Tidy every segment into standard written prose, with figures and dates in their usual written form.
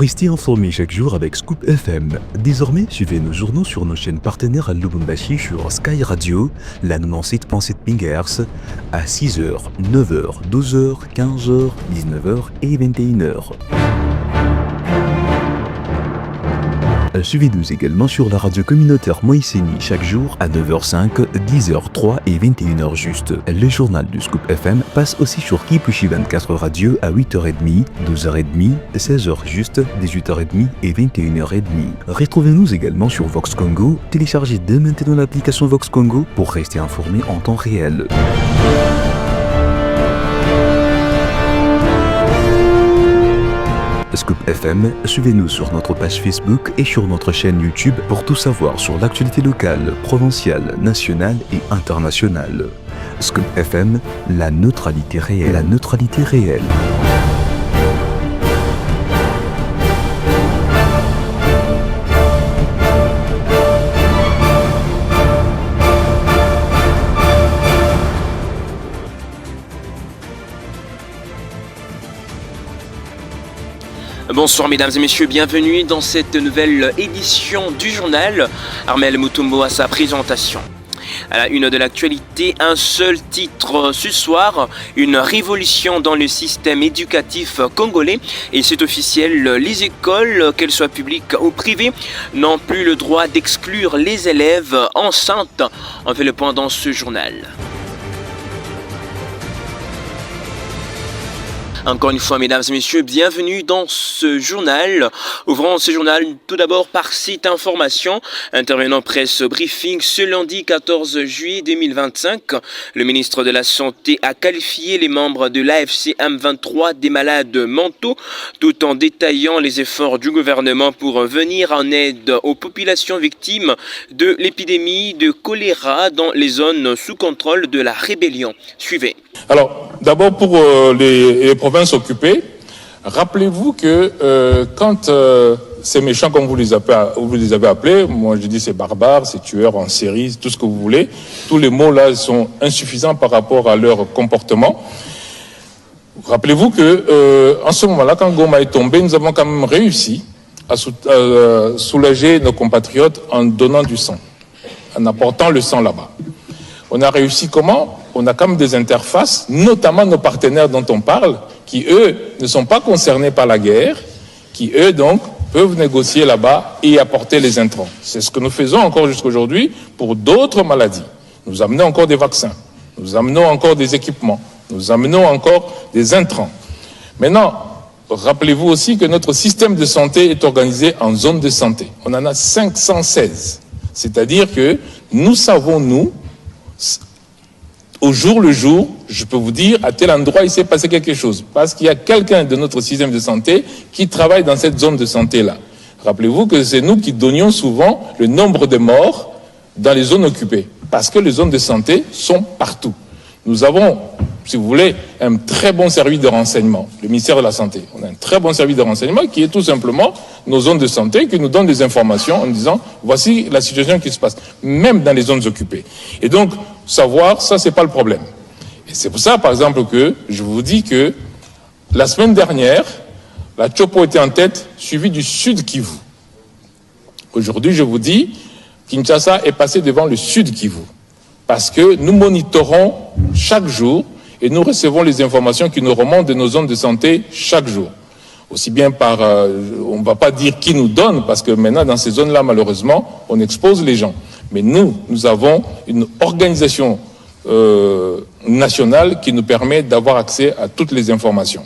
Restez informés chaque jour avec Scoop FM. Désormais, suivez nos journaux sur nos chaînes partenaires à Lubumbashi sur Sky Radio, la 97.7 MHz, à 6h, 9h, 12h, 15h, 19h et 21h. Suivez-nous également sur la radio communautaire Moïseni chaque jour à 9h05, 10h03 et 21h juste. Le journal du Scoop FM passe aussi sur Kipushi 24 Radio à 8h30, 12h30, 16h juste, 18h30 et 21h30. Retrouvez-nous également sur Vox Congo. Téléchargez dès maintenant l'application Vox Congo pour rester informé en temps réel. Scoop FM, suivez-nous sur notre page Facebook et sur notre chaîne YouTube pour tout savoir sur l'actualité locale, provinciale, nationale et internationale. Scoop FM, la neutralité réelle. La neutralité réelle. Bonsoir mesdames et messieurs, bienvenue dans cette nouvelle édition du journal. Armel Mutombo à sa présentation. À la une de l'actualité, un seul titre ce soir, une révolution dans le système éducatif congolais. Et c'est officiel, les écoles, qu'elles soient publiques ou privées, n'ont plus le droit d'exclure les élèves enceintes. On fait le point dans ce journal. Encore une fois, mesdames et messieurs, bienvenue dans ce journal. Ouvrons ce journal tout d'abord par cette information. Intervenant presse briefing ce lundi 14 juillet 2025, le ministre de la Santé a qualifié les membres de l'AFC M23 des malades mentaux, tout en détaillant les efforts du gouvernement pour venir en aide aux populations victimes de l'épidémie de choléra dans les zones sous contrôle de la rébellion. Suivez. Alors, d'abord pour les provinces occupées, rappelez-vous que quand ces méchants, comme vous les avez appelés, moi je dis c'est barbares, c'est tueurs en série, tout ce que vous voulez, tous les mots là sont insuffisants par rapport à leur comportement. Rappelez-vous que en ce moment-là, quand Goma est tombé, nous avons quand même réussi à soulager nos compatriotes en donnant du sang, en apportant le sang là-bas. On a réussi comment ? On a quand même des interfaces, notamment nos partenaires dont on parle, qui eux ne sont pas concernés par la guerre, qui eux donc peuvent négocier là-bas et apporter les intrants. C'est ce que nous faisons encore jusqu'à aujourd'hui pour d'autres maladies. Nous amenons encore des vaccins, nous amenons encore des équipements, nous amenons encore des intrants. Maintenant, rappelez-vous aussi que notre système de santé est organisé en zones de santé. On en a 516. C'est-à-dire que nous savons, nous, au jour le jour, je peux vous dire, à tel endroit, il s'est passé quelque chose. Parce qu'il y a quelqu'un de notre système de santé qui travaille dans cette zone de santé-là. Rappelez-vous que c'est nous qui donnions souvent le nombre de morts dans les zones occupées. Parce que les zones de santé sont partout. Nous avons, si vous voulez, un très bon service de renseignement, le ministère de la Santé. On a un très bon service de renseignement qui est tout simplement nos zones de santé, qui nous donne des informations en disant, voici la situation qui se passe, même dans les zones occupées. Et donc, savoir, ça, c'est pas le problème. Et c'est pour ça, par exemple, que je vous dis que la semaine dernière, la Tchopo était en tête, suivie du Sud Kivu. Aujourd'hui, je vous dis, Kinshasa est passé devant le Sud Kivu. Parce que nous monitorons chaque jour et nous recevons les informations qui nous remontent de nos zones de santé chaque jour. Aussi bien par, on ne va pas dire qui nous donne, parce que maintenant dans ces zones-là, malheureusement, on expose les gens. Mais nous avons une organisation nationale qui nous permet d'avoir accès à toutes les informations.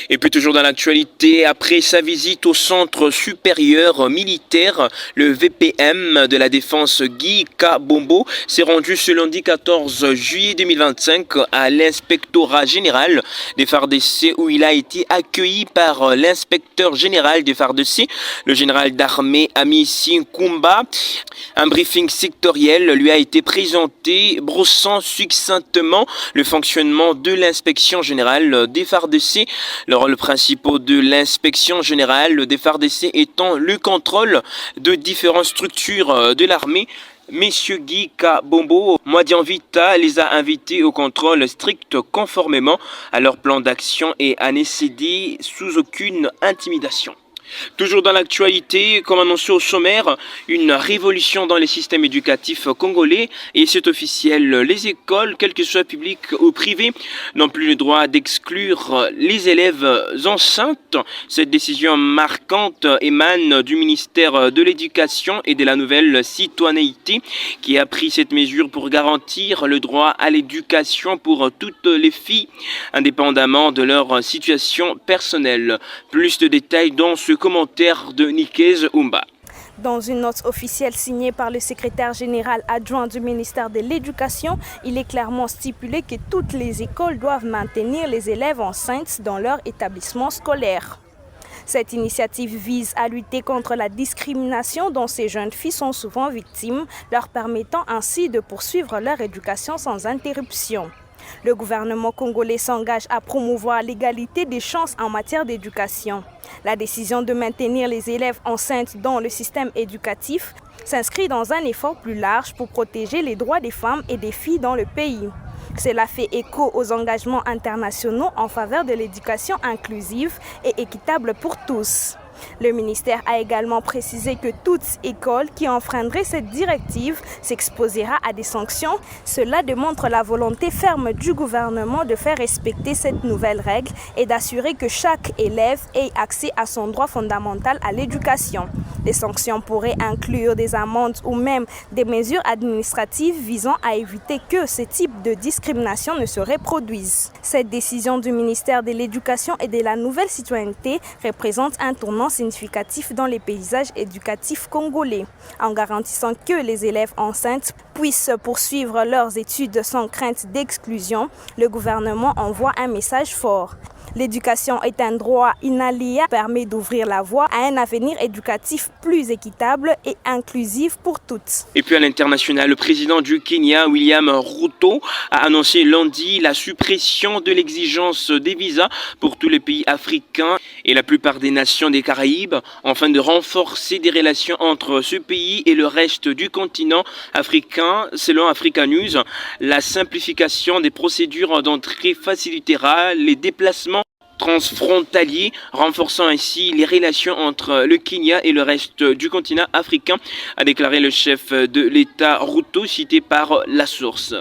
Et puis toujours dans l'actualité, après sa visite au centre supérieur militaire, le VPM de la défense Guy Kabombo s'est rendu ce lundi 14 juillet 2025 à l'inspectorat général des FARDC où il a été accueilli par l'inspecteur général des FARDC, le général d'armée Amici Nkumba. Un briefing sectoriel lui a été présenté, brossant succinctement le fonctionnement de l'inspection générale des FARDC. Le rôle principal de l'inspection générale des FARDC étant le contrôle de différentes structures de l'armée. Messieurs Guy Kabombo, Mwadian Vita les a invités au contrôle strict conformément à leur plan d'action et à ne céder sous aucune intimidation. Toujours dans l'actualité, comme annoncé au sommaire, une révolution dans les systèmes éducatifs congolais et c'est officiel. Les écoles, quelles que soient publiques ou privées, n'ont plus le droit d'exclure les élèves enceintes. Cette décision marquante émane du ministère de l'Éducation et de la Nouvelle Citoyenneté qui a pris cette mesure pour garantir le droit à l'éducation pour toutes les filles, indépendamment de leur situation personnelle. Plus de détails dans ce commentaire de Nikez Umba. Dans une note officielle signée par le secrétaire général adjoint du ministère de l'Éducation, il est clairement stipulé que toutes les écoles doivent maintenir les élèves enceintes dans leur établissement scolaire. Cette initiative vise à lutter contre la discrimination dont ces jeunes filles sont souvent victimes, leur permettant ainsi de poursuivre leur éducation sans interruption. Le gouvernement congolais s'engage à promouvoir l'égalité des chances en matière d'éducation. La décision de maintenir les élèves enceintes dans le système éducatif s'inscrit dans un effort plus large pour protéger les droits des femmes et des filles dans le pays. Cela fait écho aux engagements internationaux en faveur de l'éducation inclusive et équitable pour tous. Le ministère a également précisé que toute école qui enfreindrait cette directive s'exposera à des sanctions. Cela démontre la volonté ferme du gouvernement de faire respecter cette nouvelle règle et d'assurer que chaque élève ait accès à son droit fondamental à l'éducation. Les sanctions pourraient inclure des amendes ou même des mesures administratives visant à éviter que ce type de discrimination ne se reproduise. Cette décision du ministère de l'Éducation et de la Nouvelle Citoyenneté représente un tournant significatif dans les paysages éducatifs congolais, en garantissant que les élèves enceintes puissent poursuivre leurs études sans crainte d'exclusion. Le gouvernement envoie un message fort. L'éducation est un droit inaliénable, permet d'ouvrir la voie à un avenir éducatif plus équitable et inclusif pour toutes. Et puis à l'international, le président du Kenya, William Ruto, a annoncé lundi la suppression de l'exigence des visas pour tous les pays africains et la plupart des nations des Caraïbes, afin de renforcer des relations entre ce pays et le reste du continent africain. Selon Africa News, la simplification des procédures d'entrée facilitera les déplacements transfrontaliers, renforçant ainsi les relations entre le Kenya et le reste du continent africain, a déclaré le chef de l'État Ruto, cité par la source.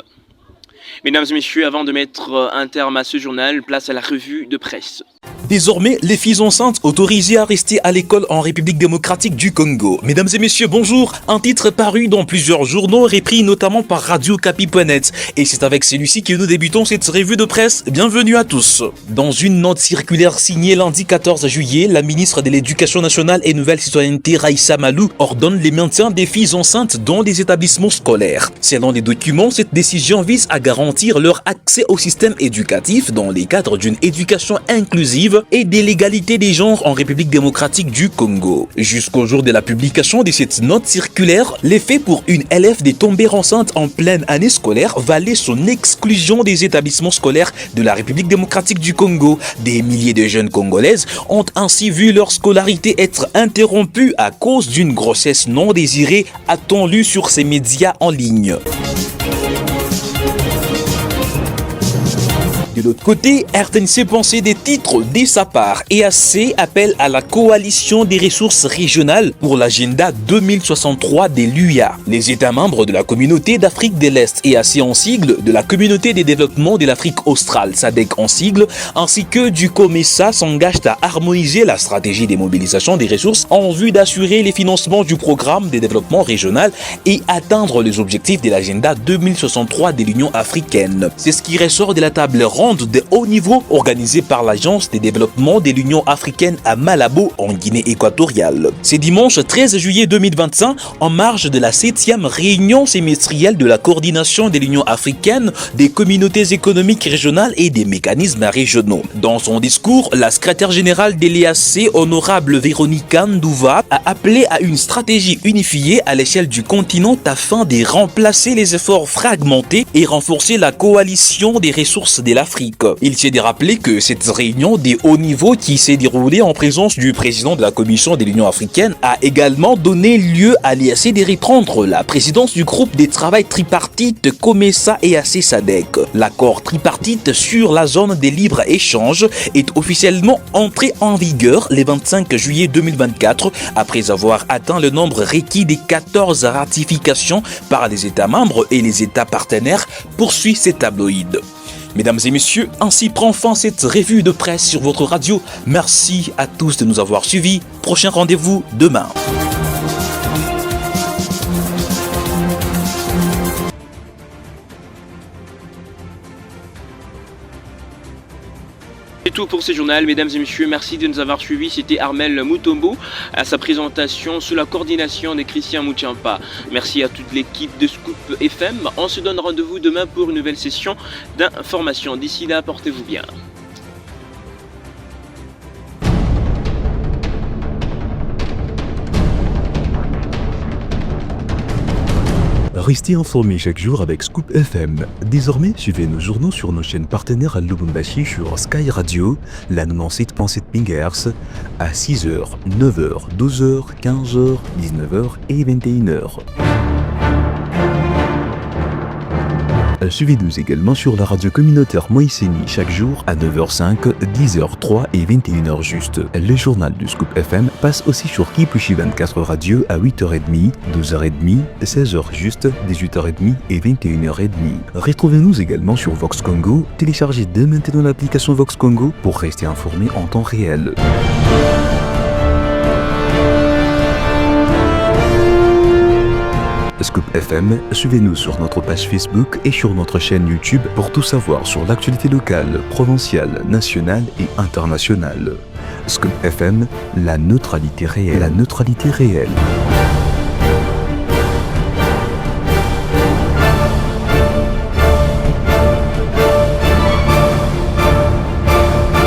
Mesdames et messieurs, avant de mettre un terme à ce journal, place à la revue de presse. Désormais, les filles enceintes autorisées à rester à l'école en République démocratique du Congo. Mesdames et messieurs, bonjour. Un titre paru dans plusieurs journaux, repris notamment par Radio-Capi.net. Et c'est avec celui-ci que nous débutons cette revue de presse. Bienvenue à tous. Dans une note circulaire signée lundi 14 juillet, la ministre de l'Éducation nationale et Nouvelle Citoyenneté, Raissa Malou, ordonne le maintien des filles enceintes dans les établissements scolaires. Selon les documents, cette décision vise à garantir leur accès au système éducatif dans les cadres d'une éducation inclusive et de l'égalité des genres en République démocratique du Congo. Jusqu'au jour de la publication de cette note circulaire, l'effet pour une élève de tomber enceinte en pleine année scolaire valait son exclusion des établissements scolaires de la République démocratique du Congo. Des milliers de jeunes congolaises ont ainsi vu leur scolarité être interrompue à cause d'une grossesse non désirée, a-t-on lu sur ces médias en ligne. De l'autre côté, RTNC pensait des titres dès sa part. EAC appelle à la coalition des ressources régionales pour l'agenda 2063 de l'UIA. Les États membres de la communauté d'Afrique de l'Est, EAC en sigle, de la communauté des développements de l'Afrique australe, SADC en sigle, ainsi que du COMESA s'engagent à harmoniser la stratégie des mobilisations des ressources en vue d'assurer les financements du programme de développement régional et atteindre les objectifs de l'agenda 2063 de l'Union africaine. C'est ce qui ressort de la table ronde de haut niveau organisée par l'Agence des développements de l'Union africaine à Malabo en Guinée équatoriale. C'est dimanche 13 juillet 2025, en marge de la 7e réunion semestrielle de la coordination de l'Union africaine, des communautés économiques régionales et des mécanismes régionaux. Dans son discours, la secrétaire générale de l'EAC, honorable Véronica Ndouva, a appelé à une stratégie unifiée à l'échelle du continent afin de remplacer les efforts fragmentés et renforcer la coalition des ressources de l'Afrique Afrique. Il s'est rappelé que cette réunion des hauts niveaux qui s'est déroulée en présence du président de la Commission de l'Union africaine a également donné lieu à l'EAC prendre la présidence du groupe des travail tripartite COMESA et AC-SADC. L'accord tripartite sur la zone des libre-échanges est officiellement entré en vigueur le 25 juillet 2024 après avoir atteint le nombre requis des 14 ratifications par les États membres et les États partenaires, poursuit ces tabloïds. Mesdames et messieurs, ainsi prend fin cette revue de presse sur votre radio. Merci à tous de nous avoir suivis. Prochain rendez-vous demain. C'est tout pour ce journal, mesdames et messieurs, merci de nous avoir suivis. C'était Armel Mutombo à sa présentation sous la coordination de Christian Mouchampa. Merci à toute l'équipe de Scoop FM. On se donne rendez-vous demain pour une nouvelle session d'information. D'ici là, portez-vous bien. Restez informés chaque jour avec Scoop FM. Désormais, suivez nos journaux sur nos chaînes partenaires à Lubumbashi sur Sky Radio, la 97.7 MHz, à 6h, 9h, 12h, 15h, 19h et 21h. Suivez-nous également sur la radio communautaire Moïseni chaque jour à 9h05, 10h03 et 21h juste. Le journal du Scoop FM passe aussi sur Kipushi 24 Radio à 8h30, 12h30, 16h juste, 18h30 et 21h30. Retrouvez-nous également sur Vox Congo. Téléchargez dès maintenant l'application Vox Congo pour rester informé en temps réel. Scoop FM, suivez-nous sur notre page Facebook et sur notre chaîne YouTube pour tout savoir sur l'actualité locale, provinciale, nationale et internationale. Scoop FM, la neutralité réelle.